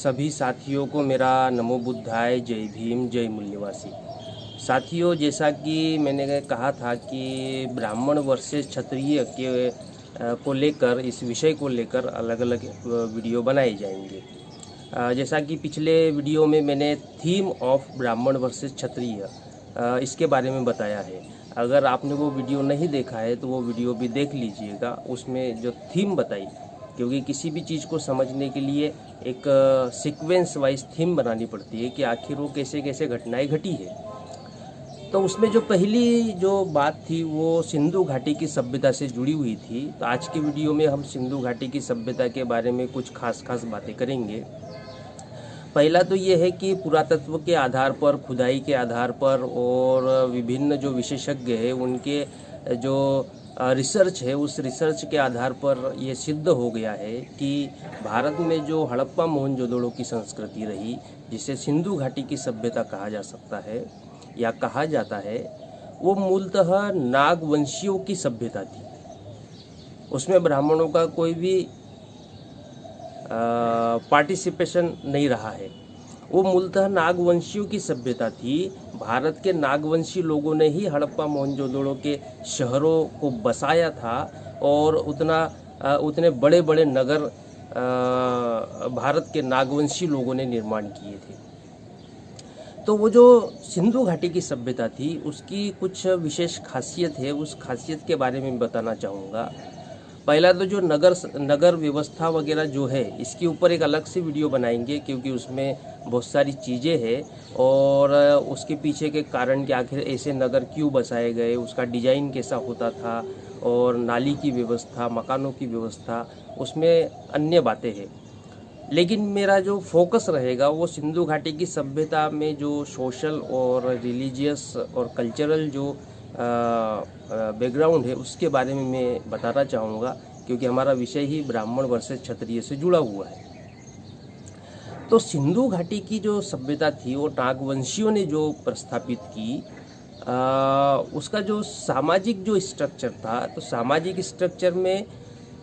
सभी साथियों को मेरा नमो बुद्धाय, जय भीम, जय मूल्यवासी। साथियों, जैसा कि मैंने कहा था कि ब्राह्मण वर्सेस क्षत्रिय के को लेकर, इस विषय को लेकर अलग अलग वीडियो बनाए जाएंगे। जैसा कि पिछले वीडियो में मैंने थीम ऑफ ब्राह्मण वर्सेस क्षत्रिय इसके बारे में बताया है। अगर आपने वो वीडियो नहीं देखा है तो वो वीडियो भी देख लीजिएगा। उसमें जो थीम बताई, क्योंकि किसी भी चीज़ को समझने के लिए एक सीक्वेंस वाइज थीम बनानी पड़ती है कि आखिर वो कैसे कैसे घटनाएं घटी है। तो उसमें जो पहली जो बात थी वो सिंधु घाटी की सभ्यता से जुड़ी हुई थी। तो आज की वीडियो में हम सिंधु घाटी की सभ्यता के बारे में कुछ खास बातें करेंगे। पहला तो ये है कि पुरातत्व के आधार पर, खुदाई के आधार पर और विभिन्न जो विशेषज्ञ हैं उनके जो रिसर्च है, उस रिसर्च के आधार पर ये सिद्ध हो गया है कि भारत में जो हड़प्पा मोहनजोदड़ो की संस्कृति रही, जिसे सिंधु घाटी की सभ्यता कहा जा सकता है या कहा जाता है, वो मूलतः नागवंशियों की सभ्यता थी। उसमें ब्राह्मणों का कोई भी पार्टिसिपेशन नहीं रहा है। वो मूलतः नागवंशियों की सभ्यता थी। भारत के नागवंशी लोगों ने ही हड़प्पा मोहनजोदड़ो के शहरों को बसाया था और उतने बड़े बड़े नगर भारत के नागवंशी लोगों ने निर्माण किए थे। तो वो जो सिंधु घाटी की सभ्यता थी उसकी कुछ विशेष खासियत है, उस खासियत के बारे में बताना चाहूँगा। पहला तो जो नगर व्यवस्था वगैरह जो है, इसके ऊपर एक अलग से वीडियो बनाएंगे, क्योंकि उसमें बहुत सारी चीज़ें हैं और उसके पीछे के कारण कि आखिर ऐसे नगर क्यों बसाए गए, उसका डिज़ाइन कैसा होता था और नाली की व्यवस्था, मकानों की व्यवस्था, उसमें अन्य बातें हैं। लेकिन मेरा जो फोकस रहेगा वो सिंधु घाटी की सभ्यता में जो सोशल और रिलीजियस और कल्चरल जो बैकग्राउंड है उसके बारे में मैं बताना चाहूँगा, क्योंकि हमारा विषय ही ब्राह्मण वर्सेस क्षत्रिय से जुड़ा हुआ है। तो सिंधु घाटी की जो सभ्यता थी वो नागवंशियों ने जो प्रस्थापित की, उसका जो सामाजिक जो स्ट्रक्चर था, तो सामाजिक स्ट्रक्चर में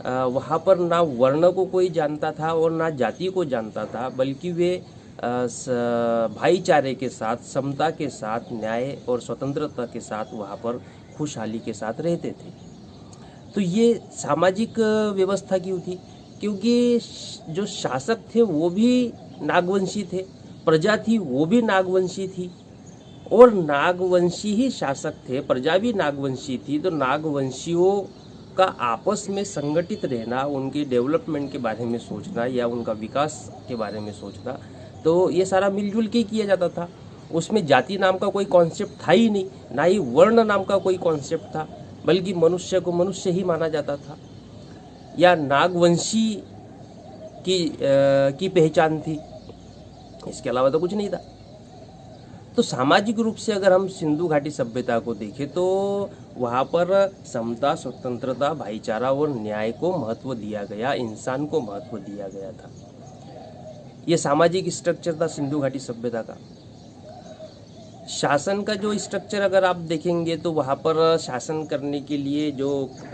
वहाँ पर ना वर्ण को कोई जानता था और ना जाति को जानता था, बल्कि वे भाईचारे के साथ, समता के साथ, न्याय और स्वतंत्रता के साथ वहाँ पर खुशहाली के साथ रहते थे। तो ये सामाजिक व्यवस्था क्यों थी? क्योंकि जो शासक थे वो भी नागवंशी थे, प्रजा थी वो भी नागवंशी थी और नागवंशी ही शासक थे, प्रजा भी नागवंशी थी। तो नागवंशियों का आपस में संगठित रहना, उनकी डेवलपमेंट के बारे में सोचना या उनका विकास के बारे में सोचना, तो ये सारा मिलजुल के किया जाता था। उसमें जाति नाम का कोई कॉन्सेप्ट था ही नहीं, ना ही वर्ण नाम का कोई कॉन्सेप्ट था, बल्कि मनुष्य को मनुष्य ही माना जाता था या नागवंशी की पहचान थी। इसके अलावा तो कुछ नहीं था। तो सामाजिक रूप से अगर हम सिंधु घाटी सभ्यता को देखें तो वहाँ पर समता, स्वतंत्रता, भाईचारा और न्याय को महत्व दिया गया, इंसान को महत्व दिया गया था। ये सामाजिक स्ट्रक्चर था सिंधु घाटी सभ्यता का। शासन का जो स्ट्रक्चर अगर आप देखेंगे तो वहाँ पर शासन करने के लिए जो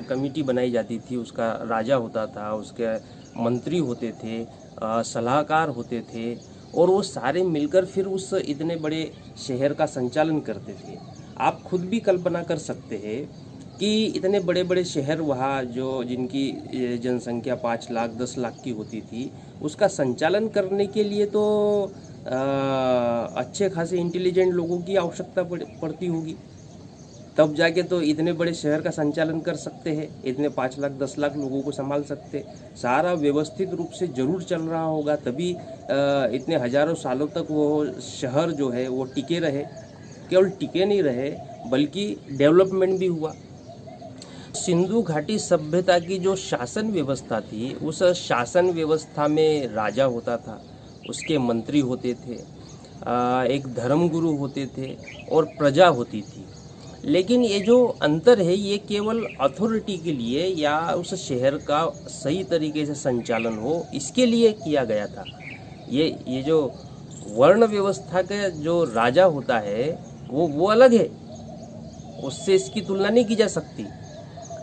कमेटी बनाई जाती थी, उसका राजा होता था, उसके मंत्री होते थे, सलाहकार होते थे और वो सारे मिलकर फिर उस इतने बड़े शहर का संचालन करते थे। आप खुद भी कल्पना कर सकते हैं कि इतने बड़े बड़े शहर वहाँ जो जिनकी जनसंख्या 5 लाख 10 लाख की होती थी, उसका संचालन करने के लिए तो अच्छे खासे इंटेलिजेंट लोगों की आवश्यकता पड़ती होगी, तब जाके तो इतने बड़े शहर का संचालन कर सकते हैं, इतने 5 लाख 10 लाख लोगों को संभाल सकते। सारा व्यवस्थित रूप से जरूर चल रहा होगा, तभी इतने हजारों सालों तक वो शहर जो है वो टिके रहे। केवल टिके नहीं रहे बल्कि डेवलपमेंट भी हुआ। सिंधु घाटी सभ्यता की जो शासन व्यवस्था थी, उस शासन व्यवस्था में राजा होता था, उसके मंत्री होते थे, एक धर्मगुरु होते थे और प्रजा होती थी। लेकिन ये जो अंतर है ये केवल अथॉरिटी के लिए या उस शहर का सही तरीके से संचालन हो, इसके लिए किया गया था। ये जो वर्ण व्यवस्था का जो राजा होता है वो अलग है, उससे इसकी तुलना नहीं की जा सकती।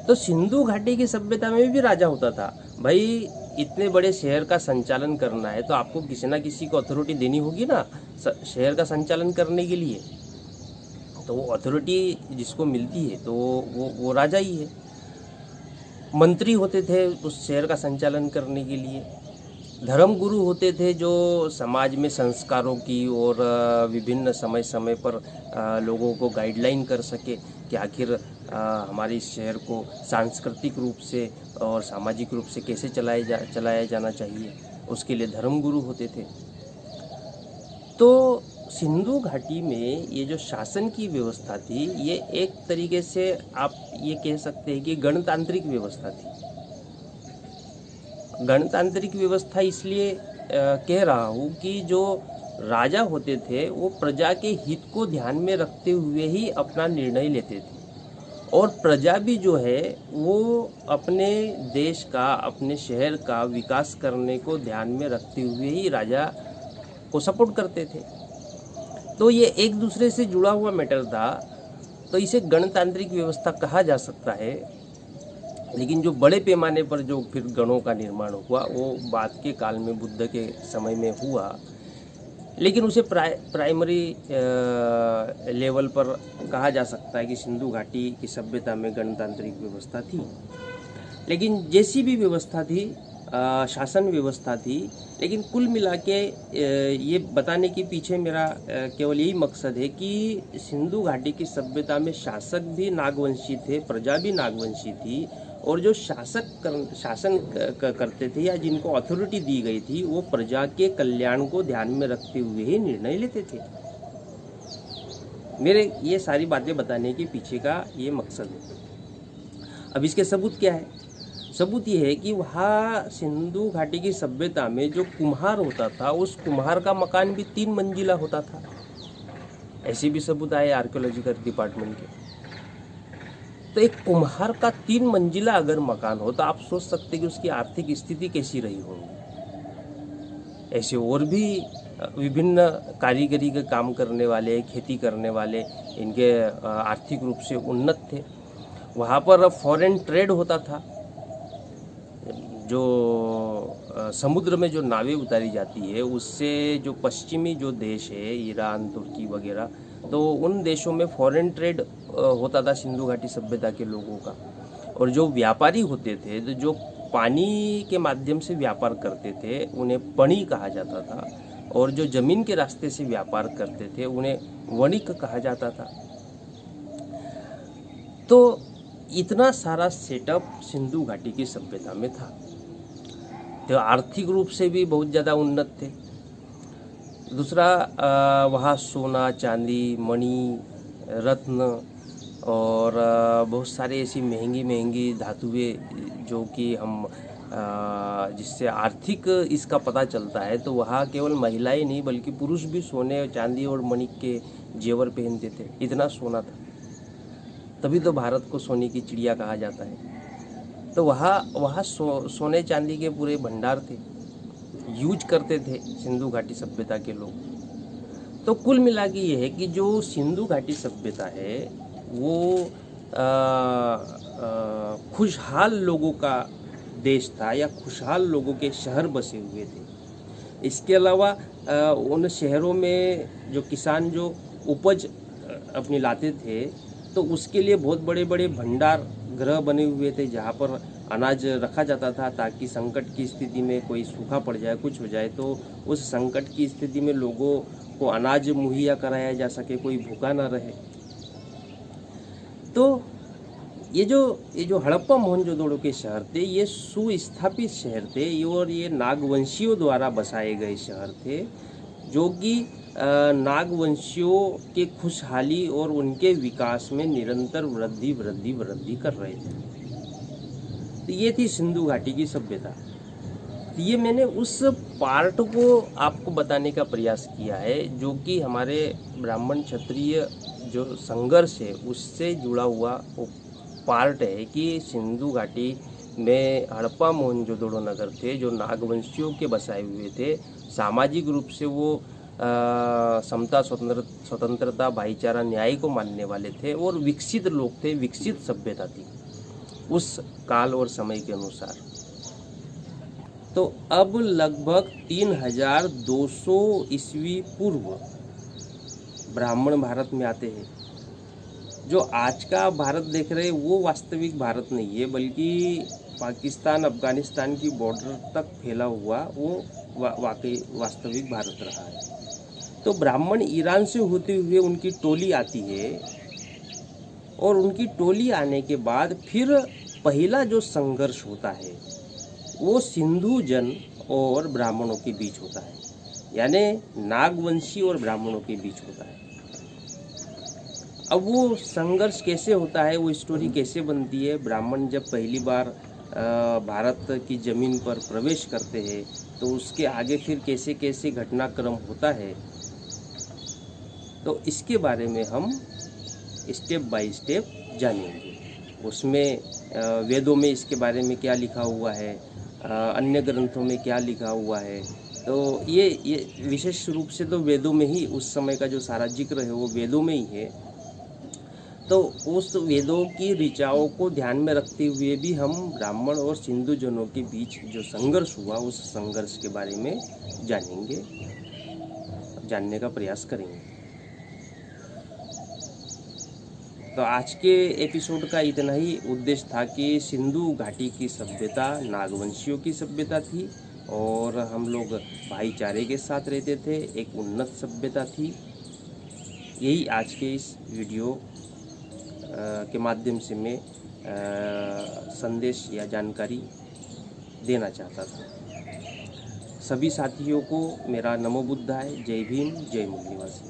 तो सिंधु घाटी की सभ्यता में भी राजा होता था। भाई इतने बड़े शहर का संचालन करना है तो आपको किसी ना किसी को अथॉरिटी देनी होगी ना शहर का संचालन करने के लिए। तो वो अथॉरिटी जिसको मिलती है तो वो राजा ही है। मंत्री होते थे उस शहर का संचालन करने के लिए। धर्म गुरु होते थे जो समाज में संस्कारों की और विभिन्न समय समय पर लोगों को गाइडलाइन कर सके कि आखिर हमारे इस शहर को सांस्कृतिक रूप से और सामाजिक रूप से कैसे चलाया जाना चाहिए, उसके लिए धर्म गुरु होते थे। तो सिंधु घाटी में ये जो शासन की व्यवस्था थी ये एक तरीके से आप ये कह सकते हैं कि गणतांत्रिक व्यवस्था थी। गणतांत्रिक व्यवस्था इसलिए कह रहा हूँ कि जो राजा होते थे वो प्रजा के हित को ध्यान में रखते हुए ही अपना निर्णय लेते थे और प्रजा भी जो है वो अपने देश का अपने शहर का विकास करने को ध्यान में रखते हुए ही राजा को सपोर्ट करते थे। तो ये एक दूसरे से जुड़ा हुआ मैटर था, तो इसे गणतांत्रिक व्यवस्था कहा जा सकता है। लेकिन जो बड़े पैमाने पर जो फिर गणों का निर्माण हुआ वो बाद के काल में बुद्ध के समय में हुआ, लेकिन उसे प्राइमरी लेवल पर कहा जा सकता है कि सिंधु घाटी की सभ्यता में गणतांत्रिक व्यवस्था थी। लेकिन जैसी भी व्यवस्था थी, शासन व्यवस्था थी, लेकिन कुल मिला के ये बताने के पीछे मेरा केवल यही मकसद है कि सिंधु घाटी की सभ्यता में शासक भी नागवंशी थे, प्रजा भी नागवंशी थी और जो शासन करते थे या जिनको अथॉरिटी दी गई थी वो प्रजा के कल्याण को ध्यान में रखते हुए ही निर्णय लेते थे। मेरे ये सारी बातें बताने के पीछे का ये मकसद है। अब इसके सबूत क्या है? सबूत ये है कि वहाँ सिंधु घाटी की सभ्यता में जो कुम्हार होता था उस कुम्हार का मकान भी 3 मंजिला होता था। ऐसे भी सबूत आए आर्कियोलॉजिकल डिपार्टमेंट के। तो एक कुम्हार का 3 मंजिला अगर मकान हो तो आप सोच सकते कि उसकी आर्थिक स्थिति कैसी रही होगी। ऐसे और भी विभिन्न कारीगरी के काम करने वाले, खेती करने वाले, इनके आर्थिक रूप से उन्नत थे। वहाँ पर फॉरेन ट्रेड होता था। जो समुद्र में जो नावें उतारी जाती है उससे जो पश्चिमी जो देश है ईरान, तुर्की वगैरह, तो उन देशों में फॉरेन ट्रेड होता था सिंधु घाटी सभ्यता के लोगों का। और जो व्यापारी होते थे तो जो पानी के माध्यम से व्यापार करते थे उन्हें पणी कहा जाता था और जो जमीन के रास्ते से व्यापार करते थे उन्हें वणिक कहा जाता था। तो इतना सारा सेटअप सिंधु घाटी की सभ्यता में था। तो आर्थिक रूप से भी बहुत ज़्यादा उन्नत थे। दूसरा, वहाँ सोना, चांदी, मणि, रत्न और बहुत सारे ऐसी महंगी महंगी धातुएं जो कि हम जिससे आर्थिक इसका पता चलता है। तो वहाँ केवल महिलाएं नहीं बल्कि पुरुष भी सोने, चांदी और मणिक के जेवर पहनते थे। इतना सोना था, तभी तो भारत को सोने की चिड़िया कहा जाता है। तो वहाँ सोने चांदी के पूरे भंडार थे, यूज करते थे सिंधु घाटी सभ्यता के लोग। तो कुल मिला के ये है कि जो सिंधु घाटी सभ्यता है वो खुशहाल लोगों का देश था या खुशहाल लोगों के शहर बसे हुए थे। इसके अलावा उन शहरों में जो किसान जो उपज अपनी लाते थे तो उसके लिए बहुत बड़े बड़े भंडार गृह बने हुए थे जहाँ पर अनाज रखा जाता था ताकि संकट की स्थिति में कोई सूखा पड़ जाए, कुछ हो जाए तो उस संकट की स्थिति में लोगों को अनाज मुहैया कराया जा सके, कोई भूखा ना रहे। तो ये जो हड़प्पा मोहनजोदड़ो के शहर थे ये सुस्थापित शहर थे और ये नागवंशियों द्वारा बसाए गए शहर थे जो कि नागवंशियों के खुशहाली और उनके विकास में निरंतर वृद्धि कर रहे थे। तो ये थी सिंधु घाटी की सभ्यता। तो ये मैंने उस पार्ट को आपको बताने का प्रयास किया है जो कि हमारे ब्राह्मण क्षत्रिय जो संघर्ष है उससे जुड़ा हुआ वो पार्ट है कि सिंधु घाटी में हड़प्पा मोहनजोदड़ो नगर थे जो नागवंशियों के बसाए हुए थे। सामाजिक रूप से वो समता, स्वतंत्रता, भाईचारा, न्याय को मानने वाले थे और विकसित लोग थे, विकसित सभ्यता थी उस काल और समय के अनुसार। तो अब लगभग 3200 ईस्वी पूर्व ब्राह्मण भारत में आते हैं। जो आज का भारत देख रहे हैं वो वास्तविक भारत नहीं है, बल्कि पाकिस्तान अफगानिस्तान की बॉर्डर तक फैला हुआ वो वाकई वास्तविक भारत रहा है। तो ब्राह्मण ईरान से होते हुए उनकी टोली आती है, और उनकी टोली आने के बाद फिर पहला जो संघर्ष होता है वो सिंधु जन और ब्राह्मणों के बीच होता है, यानी नागवंशी और ब्राह्मणों के बीच होता है। अब वो संघर्ष कैसे होता है, वो स्टोरी कैसे बनती है, ब्राह्मण जब पहली बार भारत की ज़मीन पर प्रवेश करते हैं तो उसके आगे फिर कैसे कैसे घटनाक्रम होता है, तो इसके बारे में हम स्टेप बाय स्टेप जानेंगे। उसमें वेदों में इसके बारे में क्या लिखा हुआ है, अन्य ग्रंथों में क्या लिखा हुआ है, तो ये विशेष रूप से तो वेदों में ही उस समय का जो सारा जिक्र है वो वेदों में ही है। तो उस वेदों की ऋचाओं को ध्यान में रखते हुए भी हम ब्राह्मण और सिंधु जनों के बीच जो संघर्ष हुआ उस संघर्ष के बारे में जानेंगे, जानने का प्रयास करेंगे। तो आज के एपिसोड का इतना ही उद्देश्य था कि सिंधु घाटी की सभ्यता नागवंशियों की सभ्यता थी और हम लोग भाईचारे के साथ रहते थे, एक उन्नत सभ्यता थी। यही आज के इस वीडियो के माध्यम से मैं संदेश या जानकारी देना चाहता था। सभी साथियों को मेरा नमो बुद्धाय, जय भीम, जय मूल निवासी।